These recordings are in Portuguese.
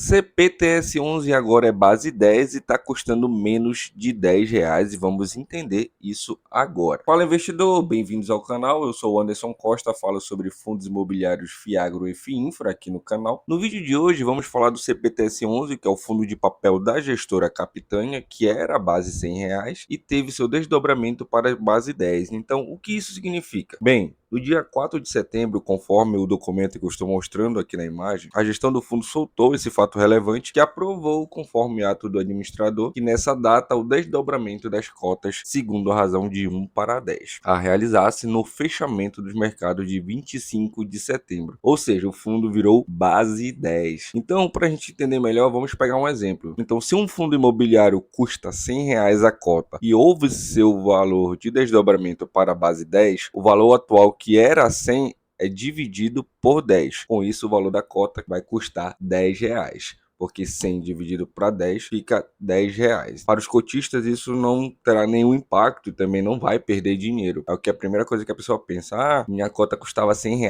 CPTS11 agora é base 10 e está custando menos de R$ 10 e vamos entender isso agora. Fala investidor, bem-vindos ao canal, eu sou o Anderson Costa, falo sobre fundos imobiliários Fiagro e Fiinfra aqui no canal. No vídeo de hoje vamos falar do CPTS11, que é o fundo de papel da gestora Capitânia, que era a base R$ 100 e teve seu desdobramento para a base 10. Então, o que isso significa? Bem, no dia 4 de setembro, conforme o documento que eu estou mostrando aqui na imagem, a gestão do fundo soltou esse fato relevante que aprovou, conforme ato do administrador, que nessa data o desdobramento das cotas, segundo a razão de 1 para 10, a realizar-se no fechamento dos mercados de 25 de setembro. Ou seja, o fundo virou base 10. Então, para a gente entender melhor, vamos pegar um exemplo. Então, se um fundo imobiliário custa R$ 100 a cota e houve seu valor de desdobramento para a base 10, o valor atual que era 100 é dividido por 10. Com isso, o valor da cota vai custar R$ 10. Porque 100 dividido para 10 fica R$ 10. Para os cotistas isso não terá nenhum impacto e também não vai perder dinheiro. É o que a primeira coisa que a pessoa pensa, minha cota custava R$ 100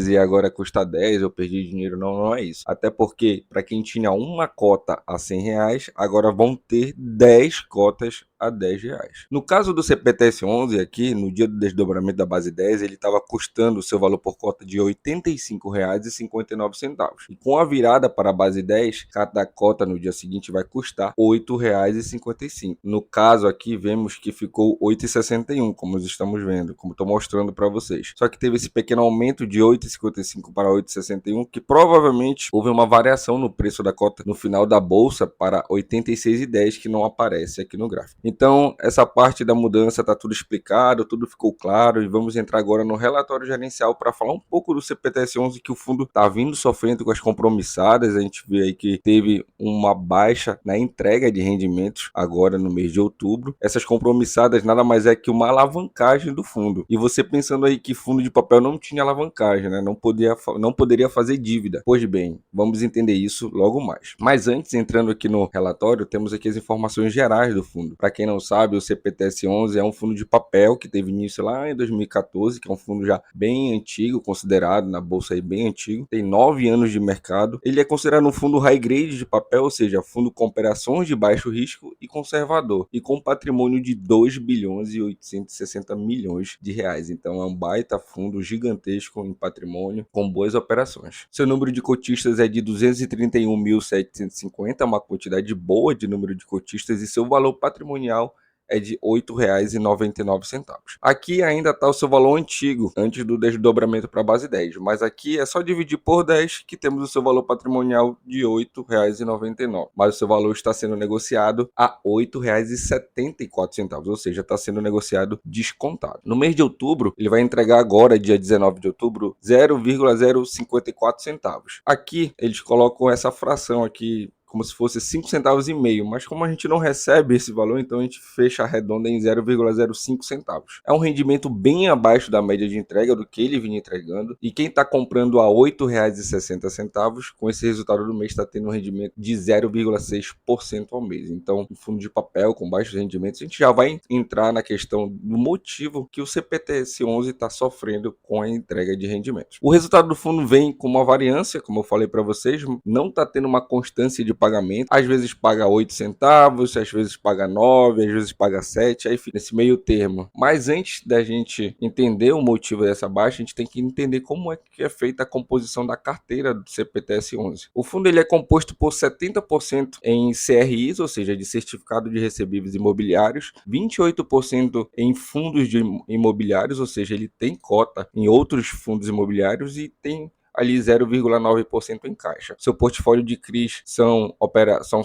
e agora custa 10, eu perdi dinheiro. Não, não é isso. Até porque para quem tinha uma cota a R$ 100, agora vão ter 10 cotas a R$ 10. No caso do CPTS11 aqui, no dia do desdobramento da base 10, ele estava custando o seu valor por cota de R$ 85,59. E com a virada para a base 10, cada cota no dia seguinte vai custar R$ 8,55. No caso aqui, vemos que ficou R$ 8,61, como estamos vendo, como estou mostrando para vocês. Só que teve esse pequeno aumento de R$ 8,55 para R$ 8,61, que provavelmente houve uma variação no preço da cota no final da bolsa para R$ 86,10, que não aparece aqui no gráfico. Então, essa parte da mudança está tudo explicado, tudo ficou claro e vamos entrar agora no relatório gerencial para falar um pouco do CPTS11 que o fundo está vindo sofrendo com as compromissadas. A gente vê aí que teve uma baixa na entrega de rendimentos agora no mês de outubro. Essas compromissadas nada mais é que uma alavancagem do fundo. E você pensando aí que fundo de papel não tinha alavancagem, né? Não poderia fazer dívida. Pois bem, vamos entender isso logo mais. Mas antes, entrando aqui no relatório, temos aqui as informações gerais do fundo. Para quem não sabe, o CPTS11 é um fundo de papel que teve início lá em 2014, que é um fundo já bem antigo, considerado na bolsa aí bem antigo, tem 9 anos de mercado. Ele é considerado um fundo high grade de papel, ou seja, fundo com operações de baixo risco e conservador, e com patrimônio de 2 bilhões e 860 milhões de reais. Então é um baita fundo gigantesco em patrimônio, com boas operações. Seu número de cotistas é de 231.750, uma quantidade boa de número de cotistas, e seu valor patrimonial é de R$ 8,99. Aqui ainda está o seu valor antigo, antes do desdobramento para a base 10, mas aqui é só dividir por 10 que temos o seu valor patrimonial de R$ 8,99. Mas o seu valor está sendo negociado a R$ 8,74, ou seja, está sendo negociado descontado. No mês de outubro, ele vai entregar agora, dia 19 de outubro, 0,054 centavos. Aqui eles colocam essa fração aqui como se fosse 5,5 centavos, mas como a gente não recebe esse valor, então a gente fecha a redonda em 0,05 centavos. É um rendimento bem abaixo da média de entrega do que ele vinha entregando, e quem está comprando a R$ 8,60, com esse resultado do mês está tendo um rendimento de 0,6% ao mês. Então, um fundo de papel com baixos rendimentos, a gente já vai entrar na questão do motivo que o CPTS11 está sofrendo com a entrega de rendimentos. O resultado do fundo vem com uma variância, como eu falei para vocês, não está tendo uma constância de pagamento, às vezes paga 8 centavos, às vezes paga 9, às vezes paga 7, aí fica nesse meio termo. Mas antes da gente entender o motivo dessa baixa, a gente tem que entender como é que é feita a composição da carteira do CPTS11. O fundo ele é composto por 70% em CRIs, ou seja, de certificado de recebíveis imobiliários, 28% em fundos de imobiliários, ou seja, ele tem cota em outros fundos imobiliários e tem ali 0,9% em caixa. Seu portfólio de CRIs são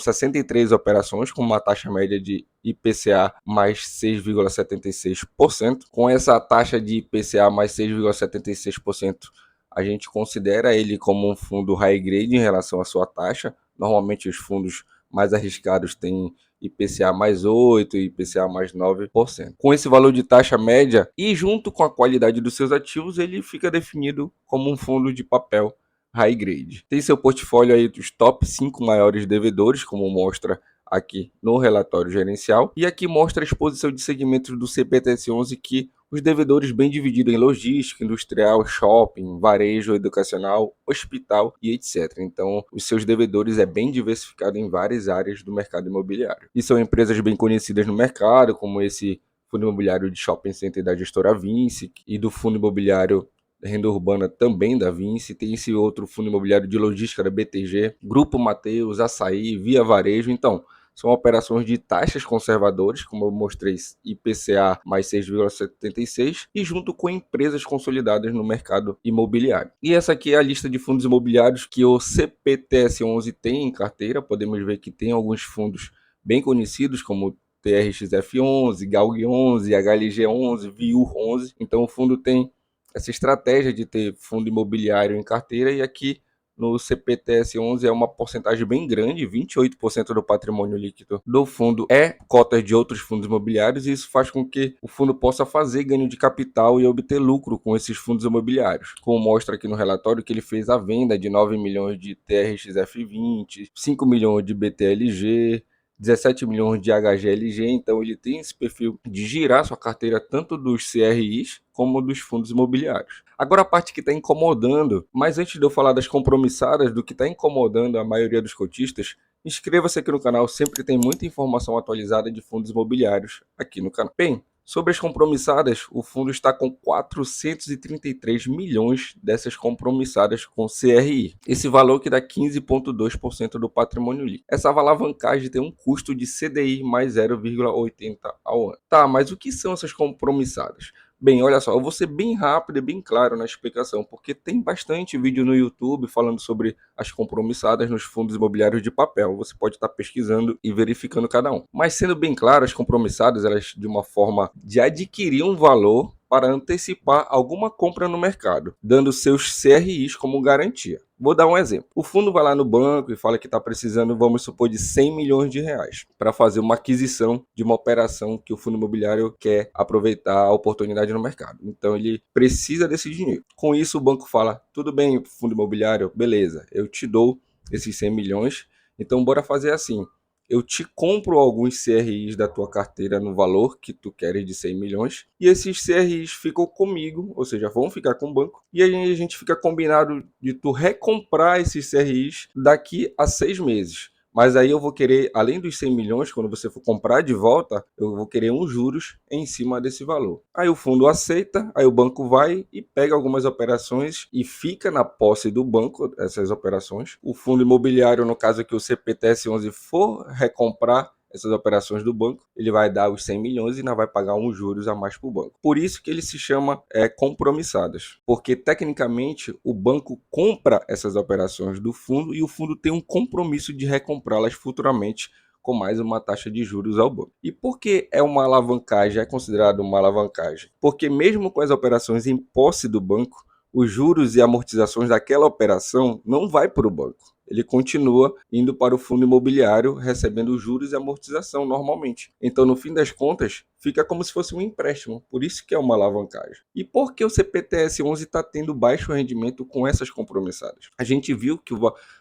63 operações com uma taxa média de IPCA mais 6,76%. Com essa taxa de IPCA mais 6,76%, a gente considera ele como um fundo high grade em relação à sua taxa. Normalmente os fundos mais arriscados têm IPCA mais 8% e IPCA mais 9%. Com esse valor de taxa média e junto com a qualidade dos seus ativos, ele fica definido como um fundo de papel high grade. Tem seu portfólio aí dos top 5 maiores devedores, como mostra aqui no relatório gerencial, e aqui mostra a exposição de segmentos do CPTS11 que os devedores bem divididos em logística, industrial, shopping, varejo, educacional, hospital e etc. Então, os seus devedores é bem diversificado em várias áreas do mercado imobiliário. E são empresas bem conhecidas no mercado, como esse fundo imobiliário de shopping center da gestora Vinci e do fundo imobiliário renda urbana também da Vinci, tem esse outro fundo imobiliário de logística da BTG, Grupo Mateus, Açaí, Via Varejo. Então, são operações de taxas conservadoras, como eu mostrei, IPCA mais 6,76, e junto com empresas consolidadas no mercado imobiliário. E essa aqui é a lista de fundos imobiliários que o CPTS11 tem em carteira. Podemos ver que tem alguns fundos bem conhecidos, como TRXF11, GALG11, HLG11, VIUR11. Então o fundo tem essa estratégia de ter fundo imobiliário em carteira, e aqui no CPTS11 é uma porcentagem bem grande, 28% do patrimônio líquido do fundo é cotas de outros fundos imobiliários, e isso faz com que o fundo possa fazer ganho de capital e obter lucro com esses fundos imobiliários, como mostra aqui no relatório que ele fez a venda de 9 milhões de TRXF20, 5 milhões de BTLG, 17 milhões de HGLG. Então ele tem esse perfil de girar sua carteira tanto dos CRIs como dos fundos imobiliários. Agora a parte que está incomodando, mas antes de eu falar das compromissadas, do que está incomodando a maioria dos cotistas, inscreva-se aqui no canal, sempre tem muita informação atualizada de fundos imobiliários aqui no canal. Bem, sobre as compromissadas, o fundo está com 433 milhões dessas compromissadas com CRI. Esse valor que dá 15,2% do patrimônio líquido. Essa alavancagem tem um custo de CDI mais 0,80 ao ano. Tá, mas o que são essas compromissadas? Bem, olha só, eu vou ser bem rápido e bem claro na explicação, porque tem bastante vídeo no YouTube falando sobre as compromissadas nos fundos imobiliários de papel. Você pode estar pesquisando e verificando cada um. Mas sendo bem claro, as compromissadas, elas de uma forma de adquirir um valor para antecipar alguma compra no mercado, dando seus CRIs como garantia. Vou dar um exemplo. O fundo vai lá no banco e fala que está precisando, vamos supor, de 100 milhões de reais para fazer uma aquisição de uma operação que o fundo imobiliário quer aproveitar a oportunidade no mercado. Então ele precisa desse dinheiro. Com isso o banco fala, tudo bem, fundo imobiliário, beleza, eu te dou esses 100 milhões, então bora fazer assim. Eu te compro alguns CRIs da tua carteira no valor que tu queres de 100 milhões, e esses CRIs ficam comigo, ou seja, vão ficar com o banco, e aí a gente fica combinado de tu recomprar esses CRIs daqui a 6 meses. Mas aí eu vou querer, além dos 100 milhões, quando você for comprar de volta, eu vou querer uns juros em cima desse valor. Aí o fundo aceita, aí o banco vai e pega algumas operações e fica na posse do banco essas operações. O fundo imobiliário, no caso aqui o CPTS11, for recomprar essas operações do banco, ele vai dar os 100 milhões e ainda vai pagar uns juros a mais para o banco. Por isso que ele se chama compromissadas, porque tecnicamente o banco compra essas operações do fundo e o fundo tem um compromisso de recomprá-las futuramente com mais uma taxa de juros ao banco. E por que é uma alavancagem, é considerado uma alavancagem? Porque mesmo com as operações em posse do banco, os juros e amortizações daquela operação não vai para o banco. Ele continua indo para o fundo imobiliário, recebendo juros e amortização normalmente. Então, no fim das contas, fica como se fosse um empréstimo. Por isso que é uma alavancagem. E por que o CPTS11 está tendo baixo rendimento com essas compromissadas? A gente viu que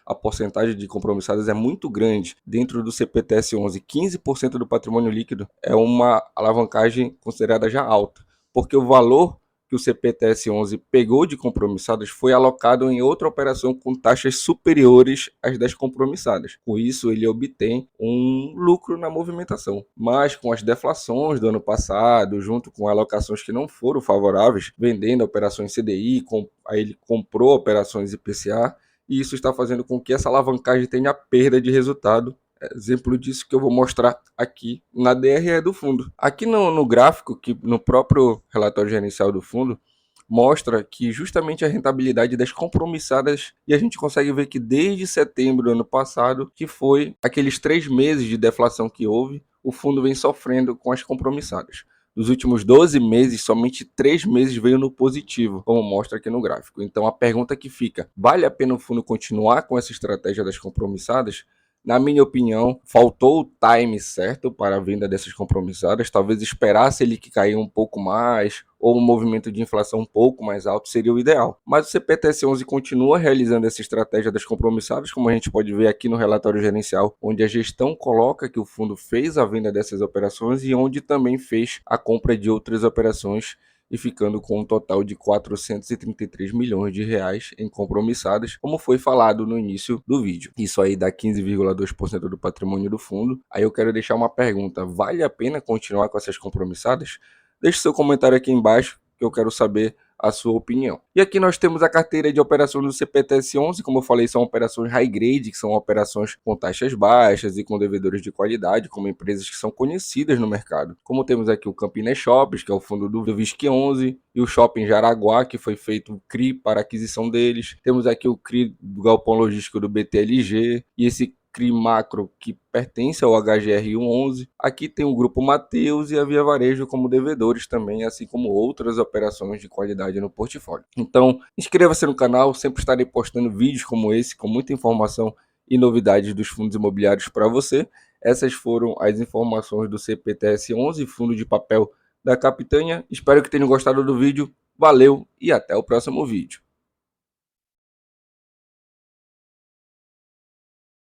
a porcentagem de compromissadas é muito grande. Dentro do CPTS11, 15% do patrimônio líquido é uma alavancagem considerada já alta, porque o valor que o CPTS11 pegou de compromissadas foi alocado em outra operação com taxas superiores às das compromissadas. Com isso, ele obtém um lucro na movimentação. Mas com as deflações do ano passado, junto com alocações que não foram favoráveis, vendendo operações CDI, aí ele comprou operações IPCA, e isso está fazendo com que essa alavancagem tenha perda de resultado. Exemplo disso que eu vou mostrar aqui na DRE do fundo. Aqui no gráfico, que no próprio relatório gerencial do fundo, mostra que justamente a rentabilidade das compromissadas, e a gente consegue ver que desde setembro do ano passado, que foi aqueles 3 meses de deflação que houve, o fundo vem sofrendo com as compromissadas. Nos últimos 12 meses, somente 3 meses veio no positivo, como mostra aqui no gráfico. Então a pergunta que fica, vale a pena o fundo continuar com essa estratégia das compromissadas? Na minha opinião, faltou o time certo para a venda dessas compromissadas. Talvez esperasse ele que cair um pouco mais, ou um movimento de inflação um pouco mais alto seria o ideal. Mas o CPTS11 continua realizando essa estratégia das compromissadas, como a gente pode ver aqui no relatório gerencial, onde a gestão coloca que o fundo fez a venda dessas operações e onde também fez a compra de outras operações e ficando com um total de 433 milhões de reais em compromissadas, como foi falado no início do vídeo. Isso aí dá 15,2% do patrimônio do fundo. Aí eu quero deixar uma pergunta: vale a pena continuar com essas compromissadas? Deixe seu comentário aqui embaixo que eu quero saber a sua opinião. E aqui nós temos a carteira de operações do CPTS11, como eu falei, são operações high grade, que são operações com taxas baixas e com devedores de qualidade, como empresas que são conhecidas no mercado. Como temos aqui o Campinas Shoppings, que é o fundo do VISC11, e o Shopping Jaraguá, que foi feito o CRI para aquisição deles. Temos aqui o CRI do Galpão Logístico do BTLG, e esse CRI Macro, que pertence ao HGR11. Aqui tem o Grupo Mateus e a Via Varejo como devedores também, assim como outras operações de qualidade no portfólio. Então, inscreva-se no canal, sempre estarei postando vídeos como esse, com muita informação e novidades dos fundos imobiliários para você. Essas foram as informações do CPTS11, fundo de papel da Capitânia. Espero que tenham gostado do vídeo. Valeu e até o próximo vídeo.